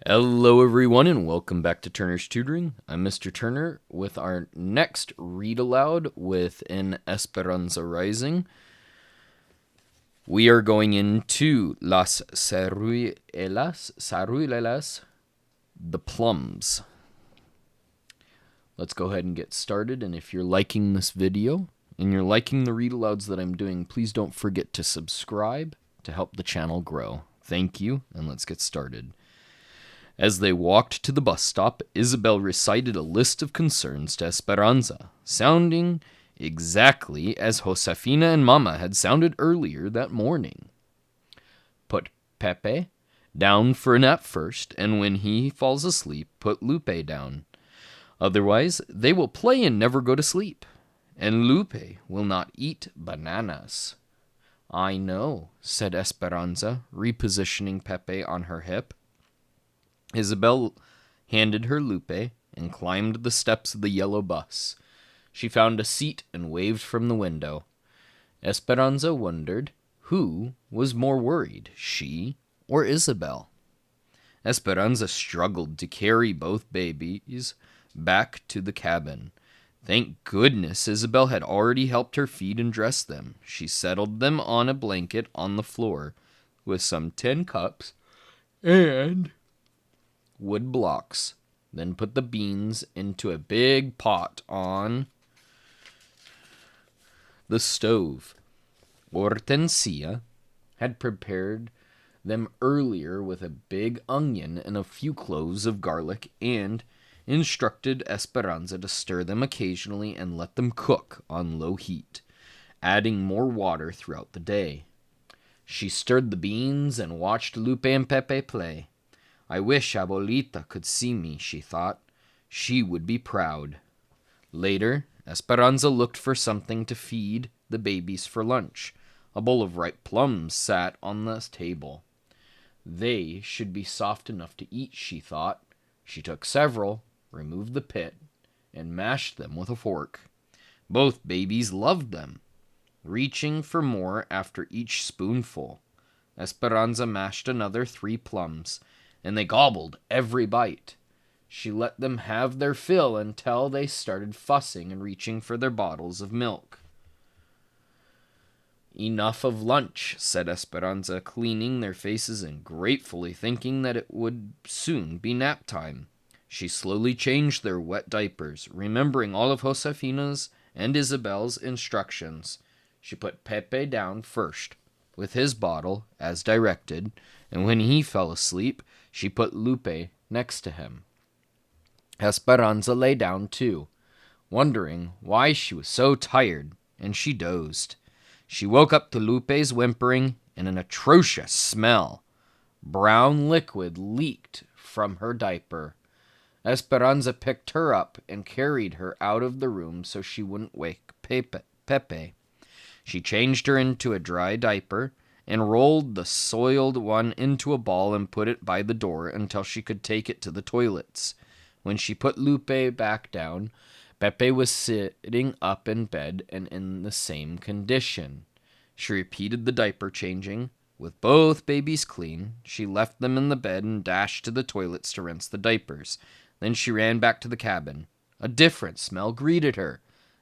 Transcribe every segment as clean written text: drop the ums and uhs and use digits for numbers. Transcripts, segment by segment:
Hello, everyone, and welcome back to Turner's Tutoring. I'm Mr. Turner with our next read aloud within Esperanza Rising. We are going into Las Ciruelas, the plums. Let's go ahead and get started, and if you're liking this video and you're liking the read alouds that I'm doing, please don't forget to subscribe to help the channel grow. Thank you, and let's get started. As they walked to the bus stop, Isabel recited a list of concerns to Esperanza, sounding exactly as Josefina and Mama had sounded earlier that morning. Put Pepe down for a nap first, and when he falls asleep, put Lupe down. Otherwise, they will play and never go to sleep, and Lupe will not eat bananas. I know, said Esperanza, repositioning Pepe on her hip. Isabel handed her Lupe and climbed the steps of the yellow bus. She found a seat and waved from the window. Esperanza wondered who was more worried, she or Isabel. Esperanza struggled to carry both babies back to the cabin. Thank goodness Isabel had already helped her feed and dress them. She settled them on a blanket on the floor with some tin cups and wood blocks, then put the beans into a big pot on the stove. Hortensia had prepared them earlier with a big onion and a few cloves of garlic and instructed Esperanza to stir them occasionally and let them cook on low heat, adding more water throughout the day. She stirred the beans and watched Lupe and Pepe play. I wish Abuelita could see me, she thought. She would be proud. Later, Esperanza looked for something to feed the babies for lunch. A bowl of ripe plums sat on the table. They should be soft enough to eat, she thought. She took several, removed the pit, and mashed them with a fork. Both babies loved them, reaching for more after each spoonful. Esperanza mashed another 3 plums, and they gobbled every bite. She let them have their fill until they started fussing and reaching for their bottles of milk. Enough of lunch, said Esperanza, cleaning their faces and gratefully thinking that it would soon be nap time. She slowly changed their wet diapers, remembering all of Josefina's and Isabel's instructions. She put Pepe down first, with his bottle, as directed, and when he fell asleep, she put Lupe next to him. Esperanza lay down too, wondering why she was so tired, and she dozed. She woke up to Lupe's whimpering and an atrocious smell. Brown liquid leaked from her diaper. Esperanza picked her up and carried her out of the room so she wouldn't wake Pepe. She changed her into a dry diaper and rolled the soiled one into a ball and put it by the door until she could take it to the toilets. When she put Lupe back down, Pepe was sitting up in bed and in the same condition. She repeated the diaper changing. With both babies clean, she left them in the bed and dashed to the toilets to rinse the diapers. Then she ran back to the cabin. A different smell greeted her.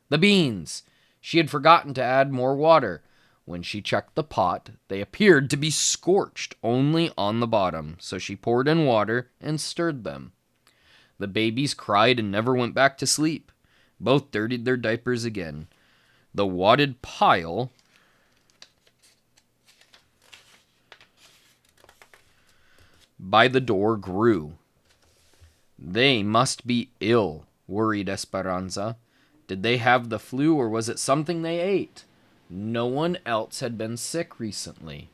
The beans! She had forgotten to add more water. When she checked the pot, they appeared to be scorched only on the bottom, so she poured in water and stirred them. The babies cried and never went back to sleep. Both dirtied their diapers again. The wadded pile by the door grew. They must be ill, worried Esperanza. Did they have the flu or was it something they ate? No one else had been sick recently.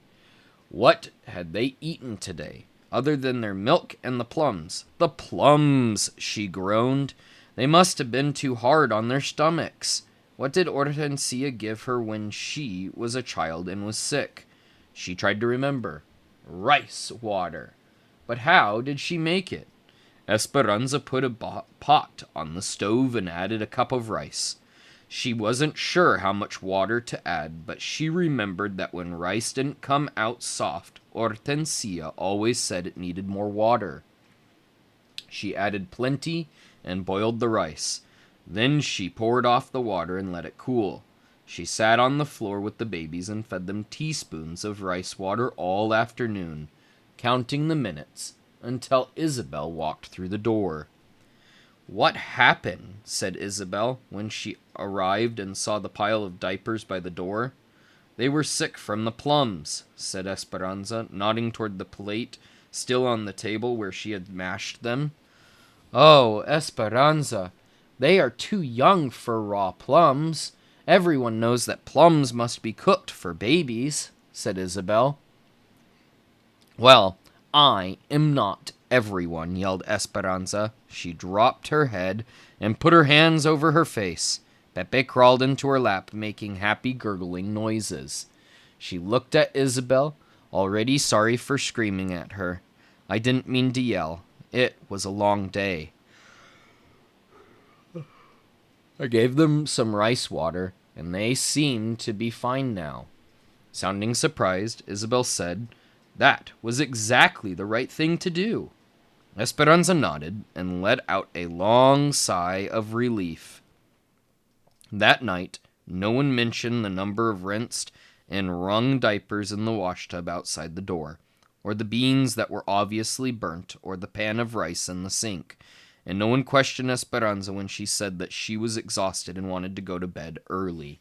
What had they eaten today, other than their milk and the plums? The plums, she groaned. They must have been too hard on their stomachs. What did Hortensia give her when she was a child and was sick? She tried to remember. Rice water. But how did she make it? Esperanza put a pot on the stove and added a cup of rice. She wasn't sure how much water to add, but she remembered that when rice didn't come out soft, Hortensia always said it needed more water. She added plenty and boiled the rice. Then she poured off the water and let it cool. She sat on the floor with the babies and fed them teaspoons of rice water all afternoon, counting the minutes until Isabel walked through the door. "What happened?" said Isabel when she arrived and saw the pile of diapers by the door. "They were sick from the plums," said Esperanza, nodding toward the plate still on the table where she had mashed them. "Oh, Esperanza, they are too young for raw plums. Everyone knows that plums must be cooked for babies," said Isabel. "Well, I am not everyone," yelled Esperanza. She dropped her head and put her hands over her face. Pepe crawled into her lap, making happy gurgling noises. She looked at Isabel, already sorry for screaming at her. "I didn't mean to yell. It was a long day." I gave them some rice water, and they seem to be fine now. Sounding surprised, Isabel said, "That was exactly the right thing to do." Esperanza nodded and let out a long sigh of relief. That night, no one mentioned the number of rinsed and wrung diapers in the washtub outside the door, or the beans that were obviously burnt, or the pan of rice in the sink, and no one questioned Esperanza when she said that she was exhausted and wanted to go to bed early.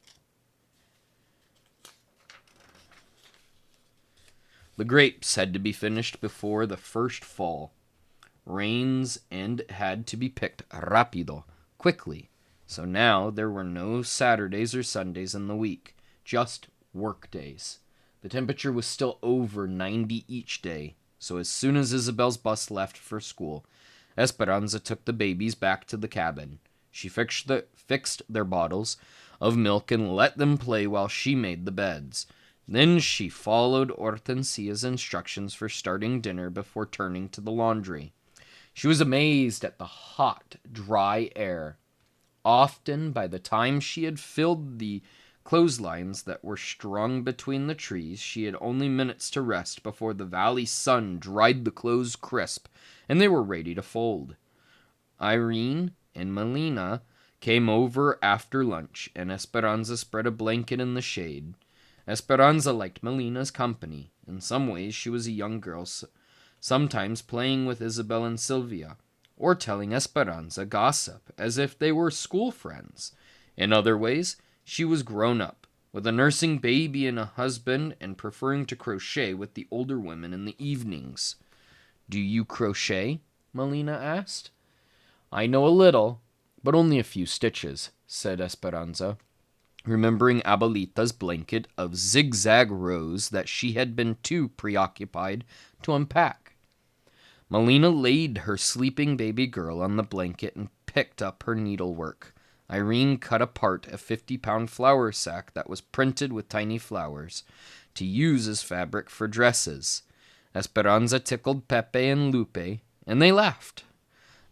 The grapes had to be finished before the first fall. Rains and had to be picked rapido, quickly. So now there were no Saturdays or Sundays in the week, just work days. The temperature was still over 90 each day, so as soon as Isabel's bus left for school, Esperanza took the babies back to the cabin. She fixed their bottles of milk and let them play while she made the beds. Then she followed Hortensia's instructions for starting dinner before turning to the laundry. She was amazed at the hot, dry air. Often, by the time she had filled the clotheslines that were strung between the trees, she had only minutes to rest before the valley sun dried the clothes crisp, and they were ready to fold. Irene and Melina came over after lunch, and Esperanza spread a blanket in the shade. Esperanza liked Melina's company. In some ways, she was a young girl, sometimes playing with Isabel and Sylvia, or telling Esperanza gossip as if they were school friends. In other ways, she was grown up, with a nursing baby and a husband, and preferring to crochet with the older women in the evenings. "Do you crochet?" Melina asked. "I know a little, but only a few stitches," said Esperanza, remembering Abuelita's blanket of zigzag rows that she had been too preoccupied to unpack. Melina laid her sleeping baby girl on the blanket and picked up her needlework. Irene cut apart a 50-pound flour sack that was printed with tiny flowers, to use as fabric for dresses. Esperanza tickled Pepe and Lupe, and they laughed.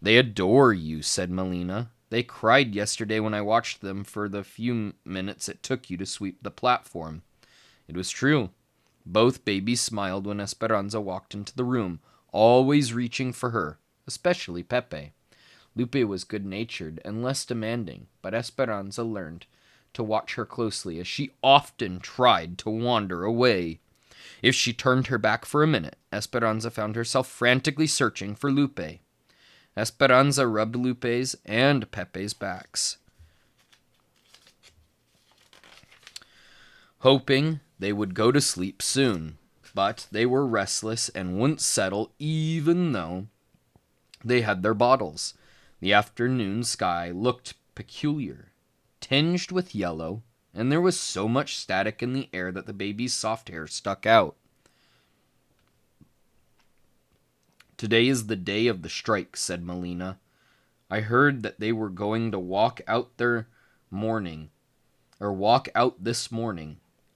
"They adore you," said Melina. "They cried yesterday when I watched them for the few minutes it took you to sweep the platform." It was true. Both babies smiled when Esperanza walked into the room, always reaching for her, especially Pepe. Lupe was good-natured and less demanding, but Esperanza learned to watch her closely, as she often tried to wander away. If she turned her back for a minute, Esperanza found herself frantically searching for Lupe. Esperanza rubbed Lupe's and Pepe's backs, hoping they would go to sleep soon, but they were restless and wouldn't settle even though they had their bottles. The afternoon sky looked peculiar, tinged with yellow, and there was so much static in the air that the baby's soft hair stuck out. "Today is the day of the strike," said Melina. "I heard that they were going to walk out this morning.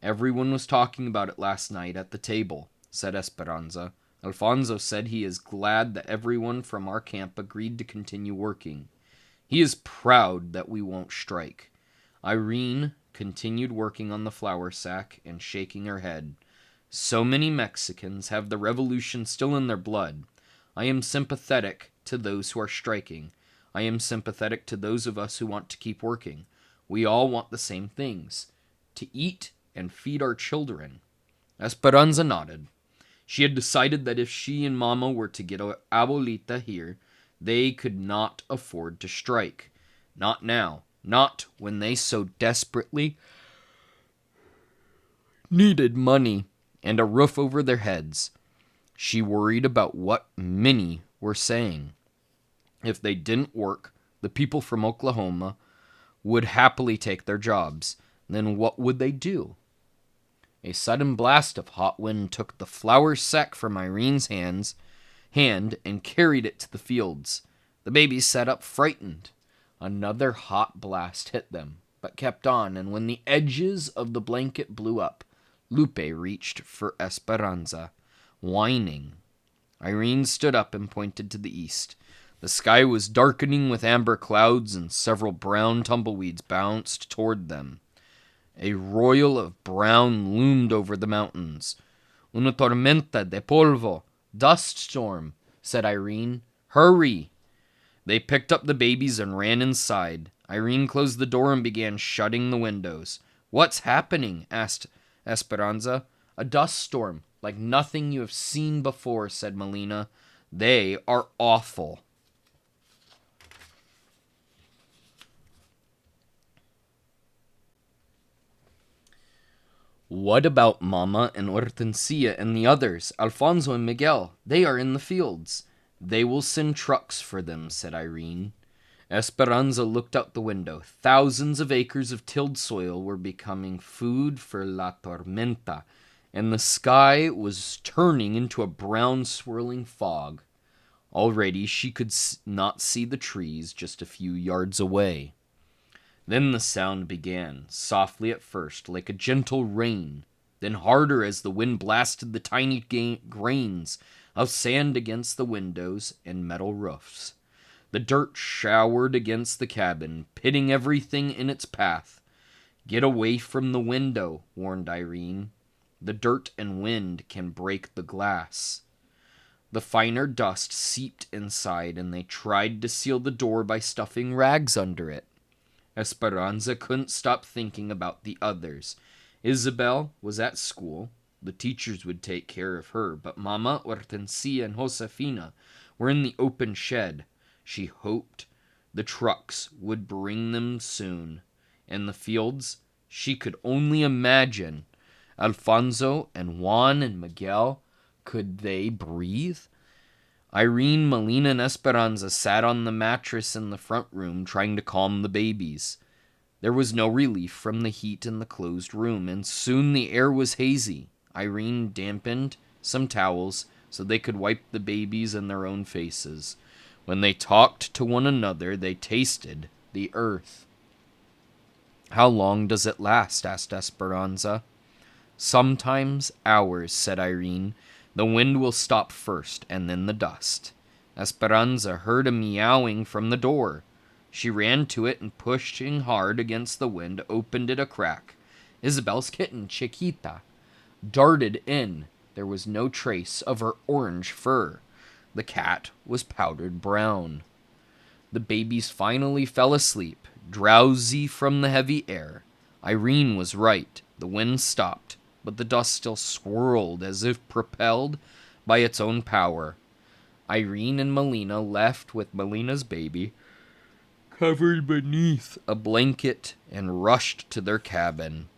Everyone was talking about it last night at the table," said Esperanza. "Alfonso said he is glad that everyone from our camp agreed to continue working. He is proud that we won't strike." Irene continued working on the flour sack and shaking her head. "So many Mexicans have the revolution still in their blood. I am sympathetic to those who are striking. I am sympathetic to those of us who want to keep working. We all want the same things: to eat and feed our children." Esperanza nodded. She had decided that if she and Mama were to get Abuelita here, they could not afford to strike. Not now. Not when they so desperately needed money and a roof over their heads. She worried about what many were saying. If they didn't work, the people from Oklahoma would happily take their jobs. Then what would they do? A sudden blast of hot wind took the flour sack from Irene's hand and carried it to the fields. The babies sat up frightened. Another hot blast hit them, but kept on, and when the edges of the blanket blew up, Lupe reached for Esperanza, whining. Irene stood up and pointed to the east. The sky was darkening with amber clouds, and several brown tumbleweeds bounced toward them. A royal of brown loomed over the mountains. "Una tormenta de polvo. Dust storm," said Irene. "Hurry!" They picked up the babies and ran inside. Irene closed the door and began shutting the windows. "What's happening?" asked Esperanza. "A dust storm, like nothing you have seen before," said Melina. "They are awful." "What about Mama and Hortensia and the others, Alfonso and Miguel? They are in the fields." "They will send trucks for them," said Irene. Esperanza looked out the window. Thousands of acres of tilled soil were becoming food for La Tormenta, and the sky was turning into a brown swirling fog. Already she could not see the trees just a few yards away. Then the sound began, softly at first, like a gentle rain, then harder as the wind blasted the tiny grains of sand against the windows and metal roofs. The dirt showered against the cabin, pitting everything in its path. "Get away from the window," warned Irene. "The dirt and wind can break the glass." The finer dust seeped inside, and they tried to seal the door by stuffing rags under it. Esperanza couldn't stop thinking about the others. Isabel was at school. The teachers would take care of her, but Mama, Hortensia, and Josefina were in the open shed. She hoped the trucks would bring them soon. And the fields, she could only imagine. Alfonso and Juan and Miguel, could they breathe? Irene, Melina, and Esperanza sat on the mattress in the front room trying to calm the babies. There was no relief from the heat in the closed room, and soon the air was hazy. Irene dampened some towels so they could wipe the babies and their own faces. When they talked to one another, they tasted the earth. "How long does it last?" asked Esperanza. "Sometimes hours," said Irene. "The wind will stop first, and then the dust." Esperanza heard a meowing from the door. She ran to it and, pushing hard against the wind, opened it a crack. Isabel's kitten, Chiquita, darted in. There was no trace of her orange fur. The cat was powdered brown. The babies finally fell asleep, drowsy from the heavy air. Irene was right. The wind stopped, but the dust still swirled as if propelled by its own power. Irene and Melina left with Melina's baby covered beneath a blanket and rushed to their cabin.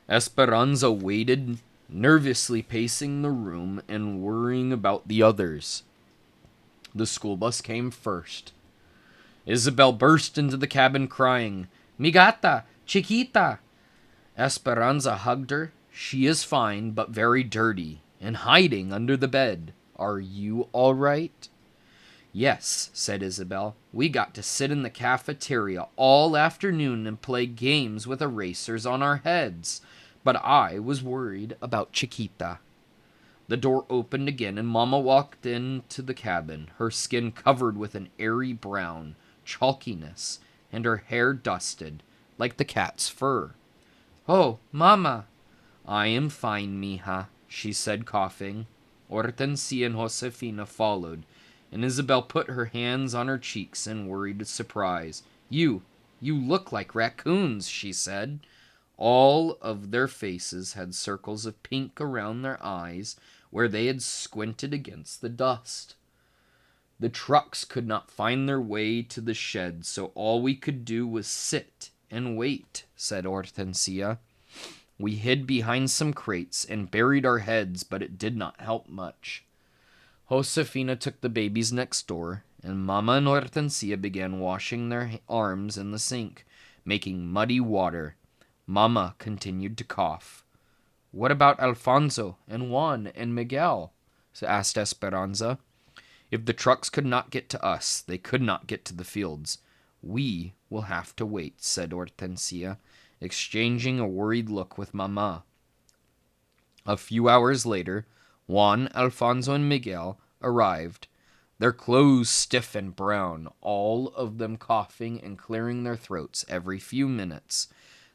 Esperanza waited, nervously pacing the room and worrying about the others. The school bus came first. Isabel burst into the cabin crying, "Mi gata, Chiquita!" Esperanza hugged her. "She is fine, but very dirty, and hiding under the bed. Are you all right?" "Yes," said Isabel. "We got to sit in the cafeteria all afternoon and play games with erasers on our heads. But I was worried about Chiquita." The door opened again, and Mama walked into the cabin, her skin covered with an airy brown chalkiness, and her hair dusted, like the cat's fur. "Oh, Mama!" "I am fine, mija," she said, coughing. Hortensia and Josefina followed, and Isabel put her hands on her cheeks in worried surprise. You look like raccoons," she said. All of their faces had circles of pink around their eyes where they had squinted against the dust. The trucks could not find their way to the shed, so all we could do was sit and wait, said Hortensia. We hid behind some crates and buried our heads, but it did not help much. Josefina took the babies next door, and Mama and Hortensia began washing their arms in the sink, making muddy water. Mama continued to cough. "What about Alfonso and Juan and Miguel?" asked Esperanza. "If the trucks could not get to us, they could not get to the fields. We will have to wait," said Hortensia, exchanging a worried look with Mama. A few hours later, Juan, Alfonso, and Miguel arrived, their clothes stiff and brown, all of them coughing and clearing their throats every few minutes.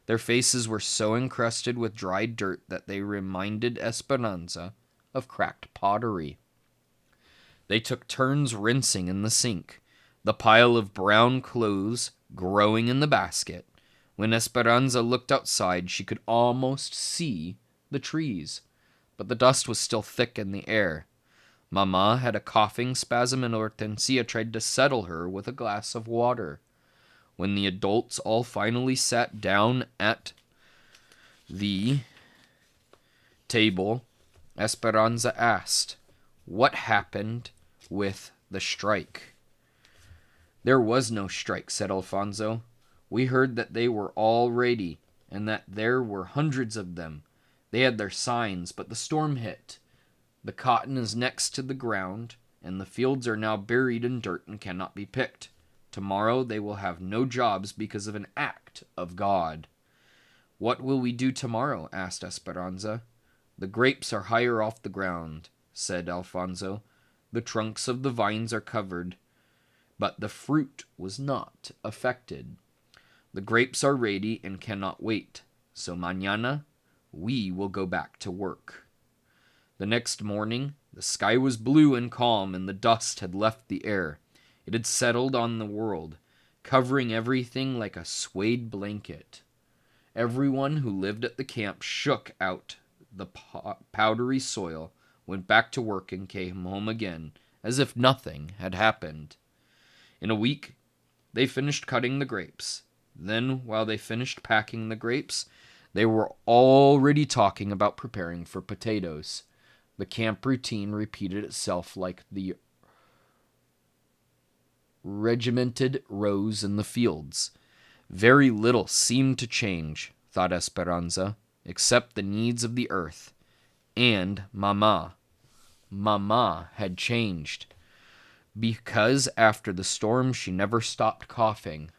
Their faces were so encrusted with dry dirt that they reminded Esperanza of cracked pottery. They took turns rinsing in the sink, the pile of brown clothes growing in the basket. When Esperanza looked outside, she could almost see the trees, but the dust was still thick in the air. Mama had a coughing spasm and Hortensia tried to settle her with a glass of water. When the adults all finally sat down at the table, Esperanza asked, "What happened with the strike?" "There was no strike," said Alfonso. "We heard that they were all ready, and that there were hundreds of them. They had their signs, but the storm hit. The cotton is next to the ground, and the fields are now buried in dirt and cannot be picked. Tomorrow they will have no jobs because of an act of God." "What will we do tomorrow?" asked Esperanza. "The grapes are higher off the ground," said Alfonso. "The trunks of the vines are covered, but the fruit was not affected. The grapes are ready and cannot wait, so mañana we will go back to work." The next morning, the sky was blue and calm, and the dust had left the air. It had settled on the world, covering everything like a suede blanket. Everyone who lived at the camp shook out the powdery soil, went back to work, and came home again, as if nothing had happened. In a week, they finished cutting the grapes. Then, while they finished packing the grapes, they were already talking about preparing for potatoes. The camp routine repeated itself like the regimented rows in the fields. Very little seemed to change, thought Esperanza, except the needs of the earth. And Mama. Mama had changed, because after the storm she never stopped coughing.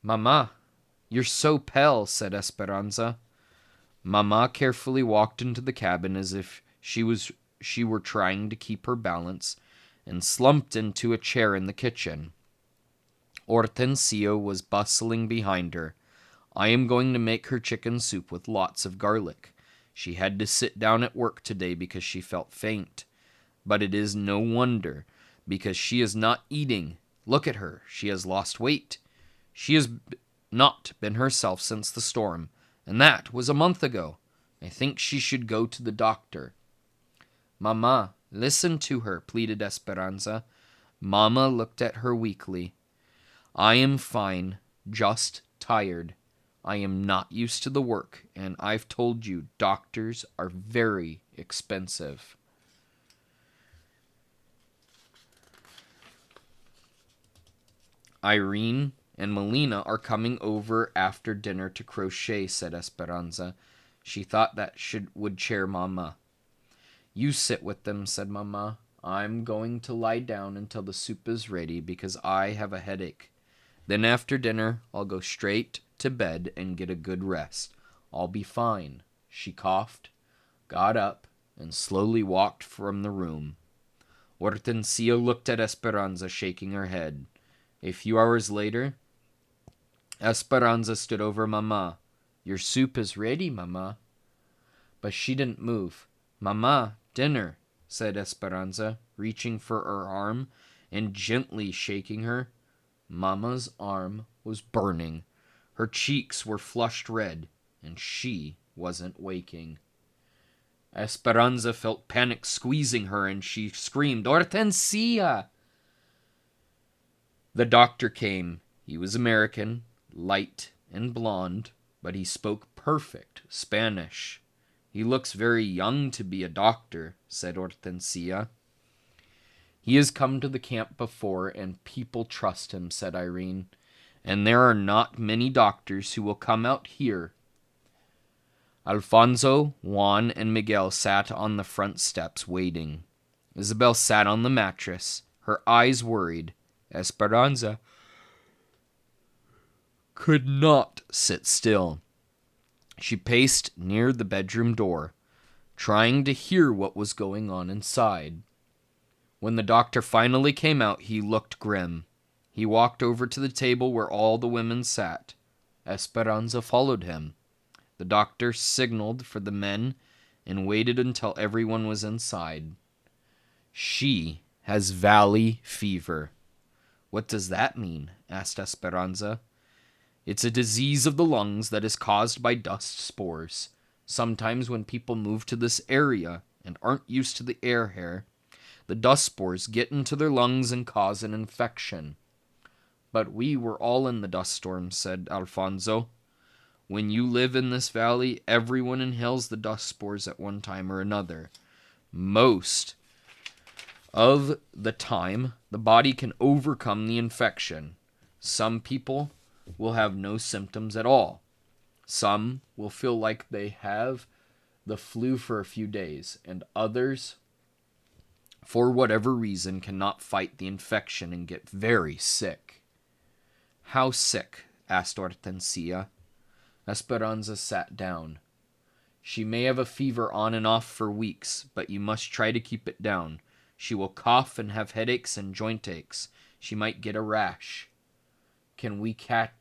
"Mama, you're so pale," said Esperanza. Mama carefully walked into the cabin as if she were trying to keep her balance, and slumped into a chair in the kitchen. Hortensia was bustling behind her. "I am going to make her chicken soup with lots of garlic. She had to sit down at work today because she felt faint. But it is no wonder, because she is not eating. Look at her. She has lost weight. She has not been herself since the storm, and that was a month ago. I think she should go to the doctor." "Mama, listen to her," pleaded Esperanza. Mama looked at her weakly. "I am fine, just tired. I am not used to the work, and I've told you doctors are very expensive." "Irene and Melina are coming over after dinner to crochet," said Esperanza. She thought that would cheer Mama. "You sit with them," said Mama. "I'm going to lie down until the soup is ready because I have a headache. Then after dinner, I'll go straight to bed and get a good rest. I'll be fine." She coughed, got up, and slowly walked from the room. Hortensia looked at Esperanza, shaking her head. A few hours later, Esperanza stood over Mama. "Your soup is ready, Mama." But she didn't move. "Mama, dinner," said Esperanza, reaching for her arm and gently shaking her. Mama's arm was burning. Her cheeks were flushed red, and she wasn't waking. Esperanza felt panic squeezing her, and she screamed, "Hortensia!" The doctor came. He was American, light and blonde, but he spoke perfect Spanish. "He looks very young to be a doctor," said Hortensia. "He has come to the camp before, and people trust him," said Irene. "And there are not many doctors who will come out here." Alfonso, Juan, and Miguel sat on the front steps waiting. Isabel sat on the mattress, her eyes worried. Esperanza could not sit still. She paced near the bedroom door, trying to hear what was going on inside. When the doctor finally came out, he looked grim. He walked over to the table where all the women sat. Esperanza followed him. The doctor signaled for the men and waited until everyone was inside. "She has valley fever." "What does that mean?" asked Esperanza. "It's a disease of the lungs that is caused by dust spores. Sometimes when people move to this area and aren't used to the air here, the dust spores get into their lungs and cause an infection." "But we were all in the dust storm," said Alfonso. "When you live in this valley, everyone inhales the dust spores at one time or another. Most of the time, the body can overcome the infection. Some people will have no symptoms at all. Some will feel like they have the flu for a few days, and others, for whatever reason, cannot fight the infection and get very sick." "How sick?" asked Hortensia. Esperanza sat down. "She may have a fever on and off for weeks, but you must try to keep it down. She will cough and have headaches and joint aches. She might get a rash." "Can we catch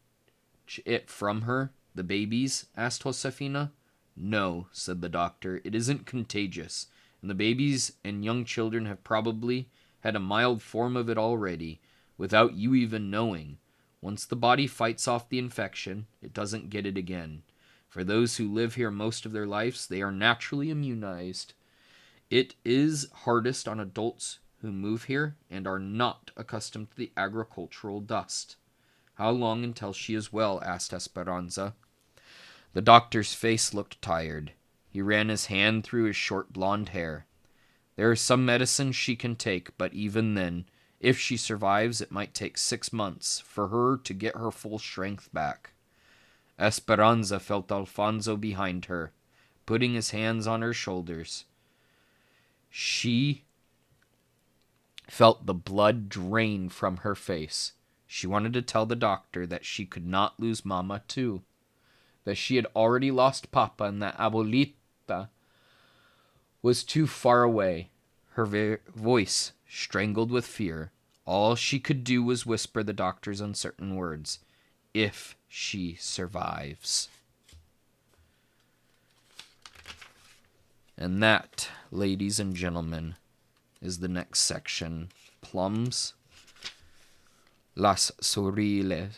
it from her, the babies?" asked Josefina. "No," said the doctor. "It isn't contagious, and the babies and young children have probably had a mild form of it already, without you even knowing. Once the body fights off the infection, it doesn't get it again. For those who live here most of their lives, they are naturally immunized. It is hardest on adults who move here and are not accustomed to the agricultural dust." "How long until she is well?" asked Esperanza. The doctor's face looked tired. He ran his hand through his short blonde hair. "There are some medicines she can take, but even then, if she survives, it might take 6 months for her to get her full strength back." Esperanza felt Alfonso behind her, putting his hands on her shoulders. She felt the blood drain from her face. She wanted to tell the doctor that she could not lose Mama too, that she had already lost Papa and that Abuelita was too far away. Her voice strangled with fear. All she could do was whisper the doctor's uncertain words, "If she survives." And that, ladies and gentlemen, is the next section. Plums. Las Ciruelas.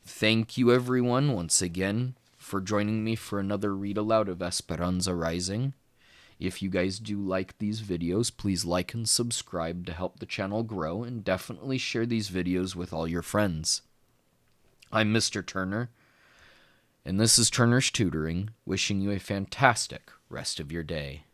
Thank you, everyone, once again, for joining me for another read aloud of Esperanza Rising. If you guys do like these videos, please like and subscribe to help the channel grow, and definitely share these videos with all your friends. I'm Mr. Turner, and this is Turner's Tutoring, wishing you a fantastic rest of your day.